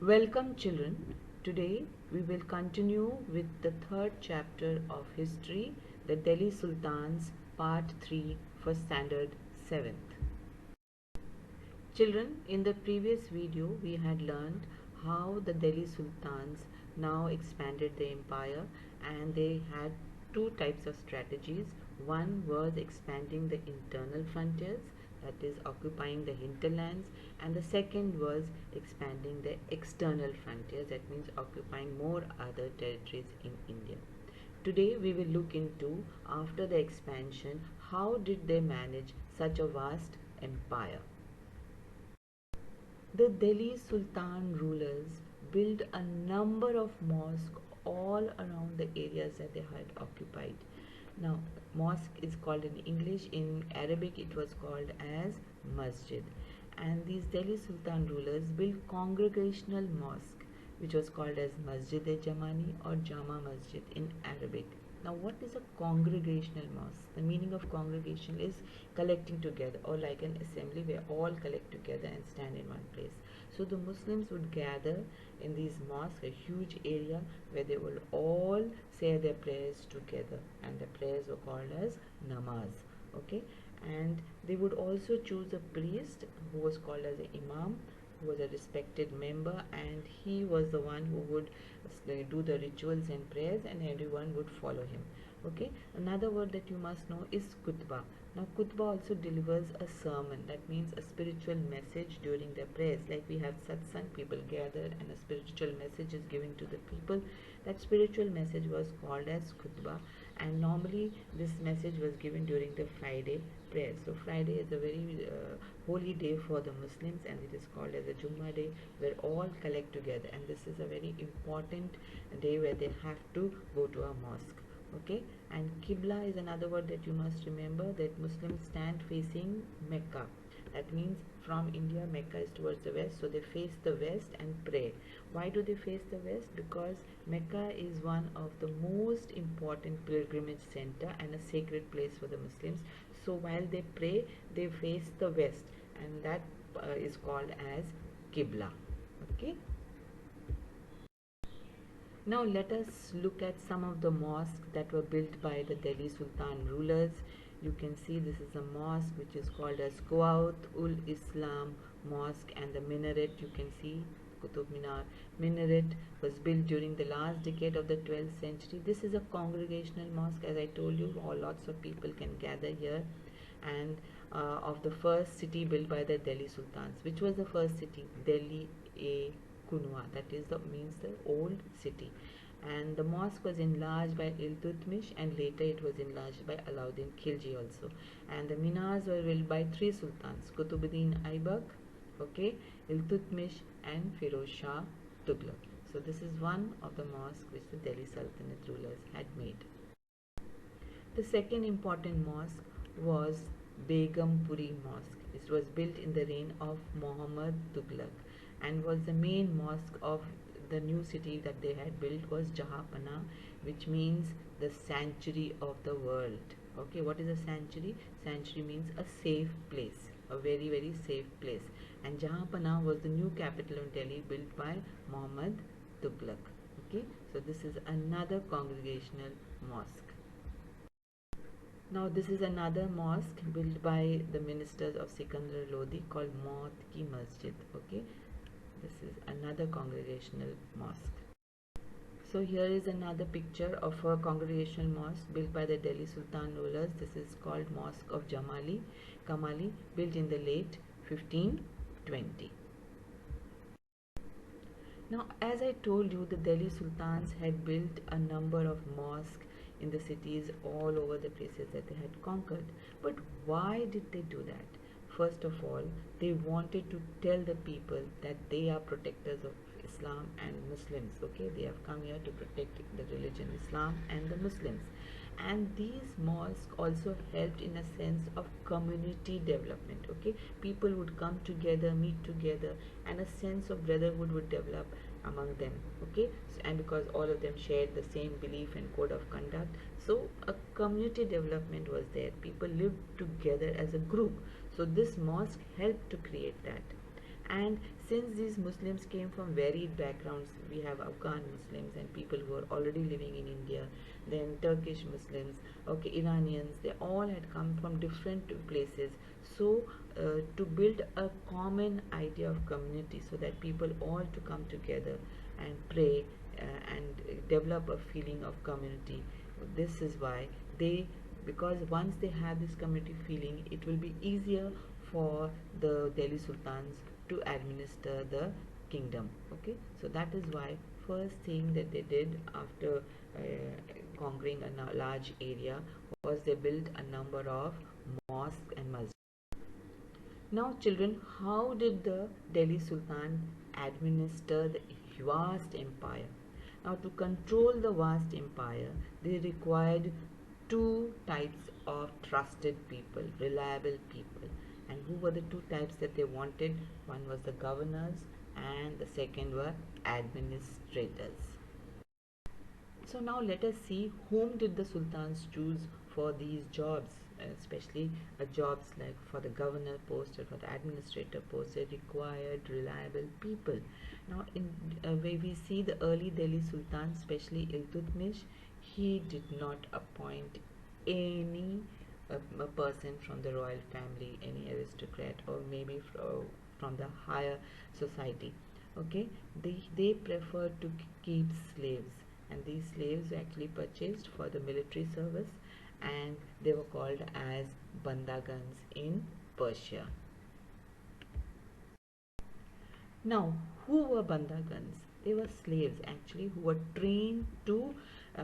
Welcome children. Today we will continue with the third chapter of history, the Delhi Sultans, part 3 for standard 7th. Children, in the previous video we had learned how the Delhi Sultans now expanded the empire, and they had two types of strategies. One was expanding the internal frontiers, that is occupying the hinterlands, and the second was expanding the external frontiers, that means occupying more other territories in India. Today we will look into, after the expansion, how did they manage such a vast empire. The Delhi Sultan rulers built a number of mosques all around the areas that they had occupied. Now, mosque is called in English, in Arabic it was called as masjid. And these Delhi Sultan rulers built congregational mosque, which was called as Masjid-e-Jamani or Jama Masjid in Arabic. Now, what is a congregational mosque? The meaning of congregation is collecting together, or like an assembly where all collect together and stand in one place. So the Muslims would gather in these mosques, a huge area where they will all say their prayers together, and the prayers were called as namaz. Okay, and they would also choose a priest who was called as an imam, who was a respected member, and he was the one who would do the rituals and prayers, and everyone would follow him. Okay, another word that you must know is khutbah. Now khutbah also delivers a sermon, that means a spiritual message during their prayers. Like we have satsang, people gather and a spiritual message is given to the people. That spiritual message was called as khutbah, and normally this message was given during the Friday prayer. So Friday is a very holy day for the Muslims, and it is called as a Jummah day, where all collect together, and this is a very important day where they have to go to a mosque. Okay, and Qibla is another word that you must remember, that Muslims stand facing Mecca. That means from India, Mecca is towards the west, so they face the west and pray. Why do they face the west? Because Mecca is one of the most important pilgrimage center and a sacred place for the Muslims. So while they pray, they face the west, and that is called as Qibla. Okay. Now let us look at some of the mosques that were built by the Delhi Sultan rulers. You can see this is a mosque which is called as Quwat-ul-Islam Mosque, and the minaret you can see, Qutub Minar minaret, was built during the last decade of the 12th century. This is a congregational mosque, as I told you, all lots of people can gather here, and of the first city built by the Delhi Sultans. Which was the first city? Delhi Kunwa, that is the means the old city. And the mosque was enlarged by Iltutmish, and later it was enlarged by Alauddin Khilji also. And the minars were built by three sultans, Qutubuddin Aibak, okay, Iltutmish, and Firoz Shah Tughlaq. So this is one of the mosques which the Delhi Sultanate rulers had made. The second important mosque was Begumpuri Mosque. It was built in the reign of Muhammad Tughlaq, and was the main mosque of the new city that they had built, was Jahapana, which means the sanctuary of the world. Okay, what is a sanctuary? Sanctuary means a safe place, a very very safe place, and Jahapana was the new capital of Delhi built by Muhammad Tughlaq. Okay, so this is another congregational mosque. Now this is another mosque built by the ministers of Sikandar Lodi called Maut Ki Masjid. Okay, this is another congregational mosque. So here is another picture of a congregational mosque built by the Delhi Sultan rulers. This is called Mosque of Kamali, built in the late 1520. Now, as I told you, the Delhi Sultans had built a number of mosques in the cities all over the places that they had conquered. But why did they do that? First of all, they wanted to tell the people that they are protectors of Islam and Muslims. Okay, they have come here to protect the religion Islam and the Muslims. And these mosques also helped in a sense of community development. Okay, people would come together, meet together, and a sense of brotherhood would develop among them. Okay, and because all of them shared the same belief and code of conduct, so a community development was there. People lived together as a group. So this mosque helped to create that. And since these Muslims came from varied backgrounds, we have Afghan Muslims and people who are already living in India, then Turkish Muslims, okay, Iranians, they all had come from different places. So to build a common idea of community, so that people all to come together and pray and develop a feeling of community. This is why they, because once they have this community feeling, it will be easier for the Delhi Sultans to administer the kingdom. Okay, so that is why first thing that they did after conquering a large area was they built a number of mosques and masjids. Now, children, how did the Delhi Sultan administer the vast empire? Now, to control the vast empire, they required two types of trusted people, reliable people. And who were the two types that they wanted? One was the governors, and the second were administrators. So now let us see whom did the sultans choose for these jobs, especially jobs like for the governor post or for the administrator post. They required reliable people. Now, in where we see the early Delhi sultans, especially Iltutmish, he did not appoint any a person from the royal family, any aristocrat, or maybe from the higher society. Okay, they preferred to keep slaves, and these slaves were actually purchased for the military service, and they were called as bandagans in Persia. Now, who were bandagans? They were slaves actually who were trained to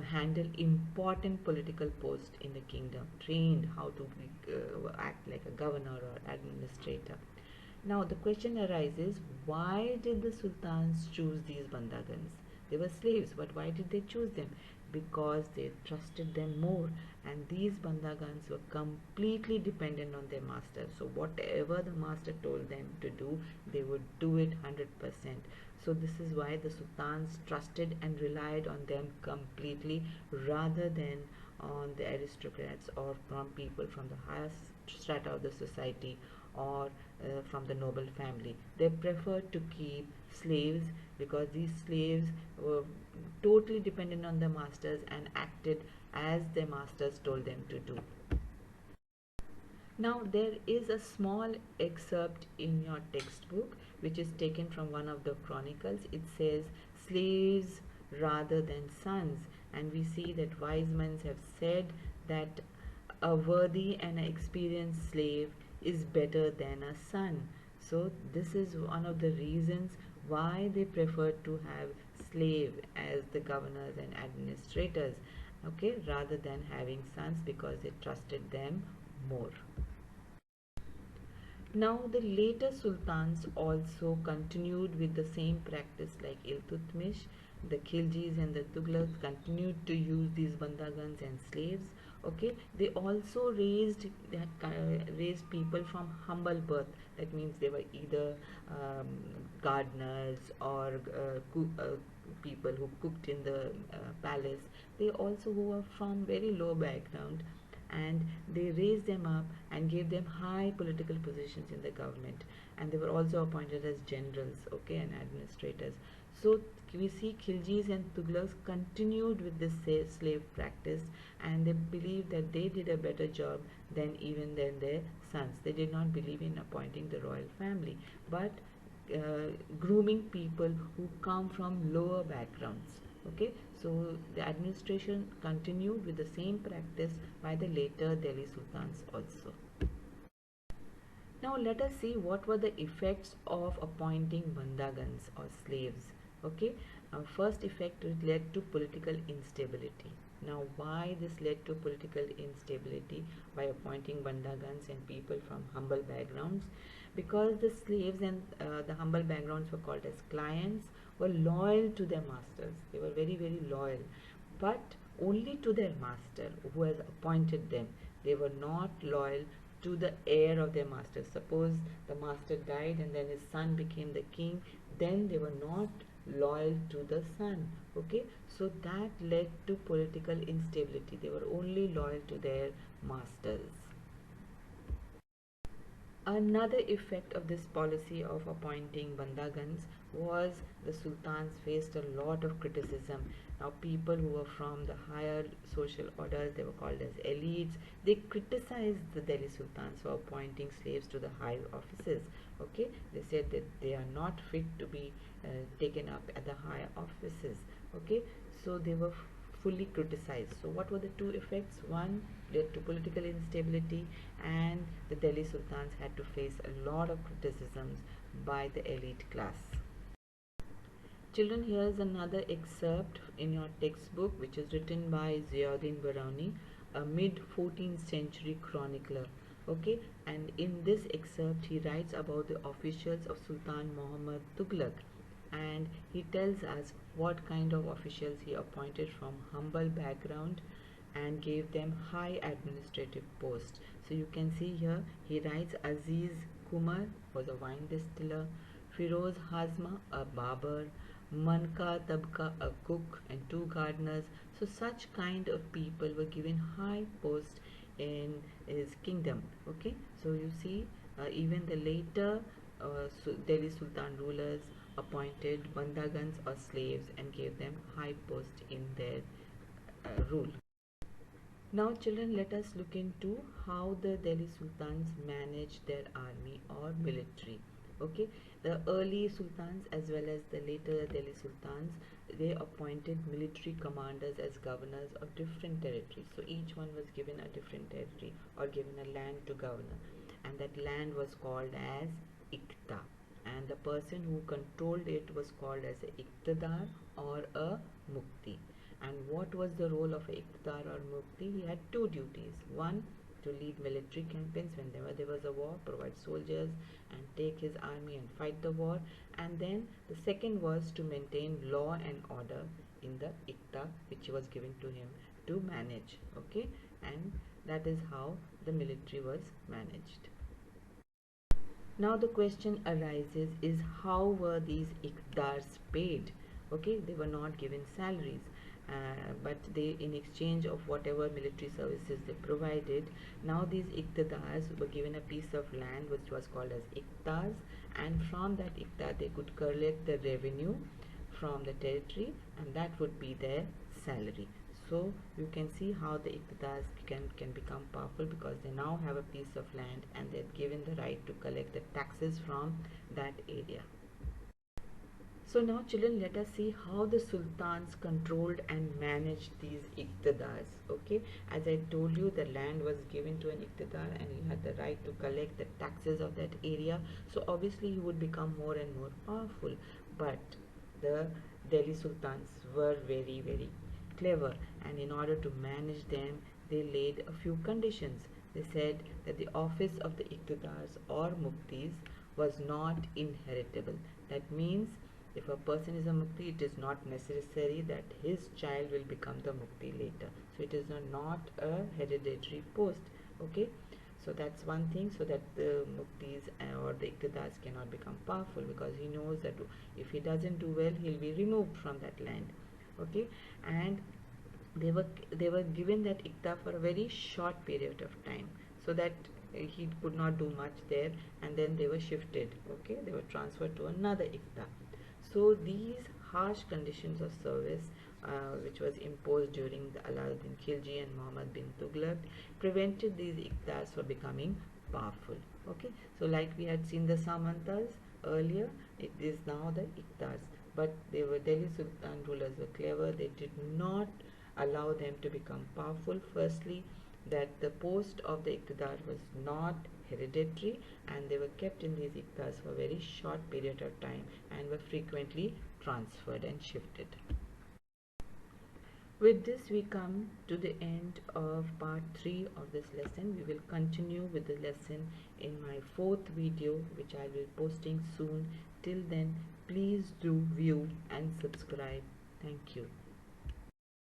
handle important political posts in the kingdom, trained how to act like a governor or administrator. Now the question arises, why did the sultans choose these bandagans? They were slaves, but why did they choose them? Because they trusted them more, and these bandagans were completely dependent on their master. So whatever the master told them to do, they would do it 100%. So this is why the sultans trusted and relied on them completely, rather than on the aristocrats or from people from the highest strata of the society, or from the noble family. They preferred to keep slaves because these slaves were totally dependent on their masters and acted as their masters told them to do. Now, there is a small excerpt in your textbook which is taken from one of the chronicles. It says, slaves rather than sons. And we see that wise men have said that a worthy and experienced slave is better than a son. So, this is one of the reasons why they prefer to have slave as the governors and administrators, okay, rather than having sons, because they trusted them more. Now the later sultans also continued with the same practice like Iltutmish. The Khiljis and the Tughlaqs continued to use these bandagans and slaves. Okay, they also raised people from humble birth. That means they were either gardeners or people who cooked in the palace. They also who were from very low background, and they raised them up and gave them high political positions in the government, and they were also appointed as generals, okay, and administrators. So we see Khiljis and Tughlaqs continued with this slave practice, and they believed that they did a better job than their sons. They did not believe in appointing the royal family, but grooming people who come from lower backgrounds. Okay, so the administration continued with the same practice by the later Delhi sultans also. Now let us see what were the effects of appointing bandagans or slaves. Okay, first effect, it led to political instability. Now why this led to political instability by appointing bandagans and people from humble backgrounds? Because the slaves and the humble backgrounds were called as clients, were loyal to their masters. They were very loyal, but only to their master who has appointed them. They were not loyal to the heir of their master. Suppose the master died and then his son became the king, then they were not loyal to the son. Okay, so that led to political instability. They were only loyal to their masters. Another effect of this policy of appointing bandagans was the sultans faced a lot of criticism. Now, people who were from the higher social orders, they were called as elites, they criticized the Delhi sultans for appointing slaves to the high offices. Okay, they said that they are not fit to be taken up at the higher offices. Okay, so they were fully criticized. So what were the two effects? One led to political instability, and the Delhi sultans had to face a lot of criticisms by the elite class. Children, here is another excerpt in your textbook, which is written by Ziauddin Barauni, a mid 14th century chronicler. Okay, and in this excerpt he writes about the officials of Sultan Muhammad Tughlaq, and he tells us what kind of officials he appointed from humble background and gave them high administrative posts. So you can see here he writes Aziz Kumar was a wine distiller, Firoz Hazma a barber, Manka Tabka a cook and two gardeners. So such kind of people were given high posts in his kingdom. Okay, so you see even the later Delhi Sultan rulers appointed bandagans or slaves and gave them high posts in their rule. Now children, let us look into how the Delhi Sultans managed their army or military. Okay, the early sultans as well as the later Delhi Sultans, they appointed military commanders as governors of different territories. So each one was given a different territory or given a land to govern, and that land was called as Ikta, and the person who controlled it was called as a Iqtidar or a Mukti. And what was the role of a Iqtidar or Mukti? He had two duties. One, to lead military campaigns whenever there was a war, provide soldiers and take his army and fight the war. And then the second was to maintain law and order in the Iqta, which was given to him to manage. Okay, and that is how the military was managed. Now the question arises is how were these Iqtidars paid? Okay, they were not given salaries. But they, in exchange of whatever military services they provided, now these Iqtidars were given a piece of land which was called as Iqtas, and from that Iqta they could collect the revenue from the territory, and that would be their salary. So you can see how the Iqtidars can become powerful because they now have a piece of land and they're given the right to collect the taxes from that area. So now children, let us see how the sultans controlled and managed these Iqtidars. Okay, as I told you, the land was given to an Iqtidar and he had the right to collect the taxes of that area. So obviously he would become more and more powerful. But the Delhi sultans were very clever, and in order to manage them they laid a few conditions. They said that the office of the Iqtidars or Muktis was not inheritable. That means if a person is a Mukti, it is not necessary that his child will become the Mukti later. So it is not a hereditary post. Okay, so that's one thing, so that the Muktis or the Iqtidars cannot become powerful, because he knows that if he doesn't do well, he'll be removed from that land. Okay, and they were given that Iqta for a very short period of time, so that he could not do much there, and then they were shifted. Okay, they were transferred to another Iqta. So these harsh conditions of service which was imposed during the Alauddin Khilji and Muhammad bin Tughlaq prevented these Iqtidars from becoming powerful. Okay, so like we had seen the Samantas earlier, it is now the Iqtidars. But they were Delhi Sultan rulers were clever. They did not allow them to become powerful. Firstly, that the post of the Iqtidar was not hereditary, and they were kept in these Iqtidars for a very short period of time and were frequently transferred and shifted. With this we come to the end of part 3 of this lesson. We will continue with the lesson in my 4th video, which I will be posting soon. Till then, please do view and subscribe. Thank you.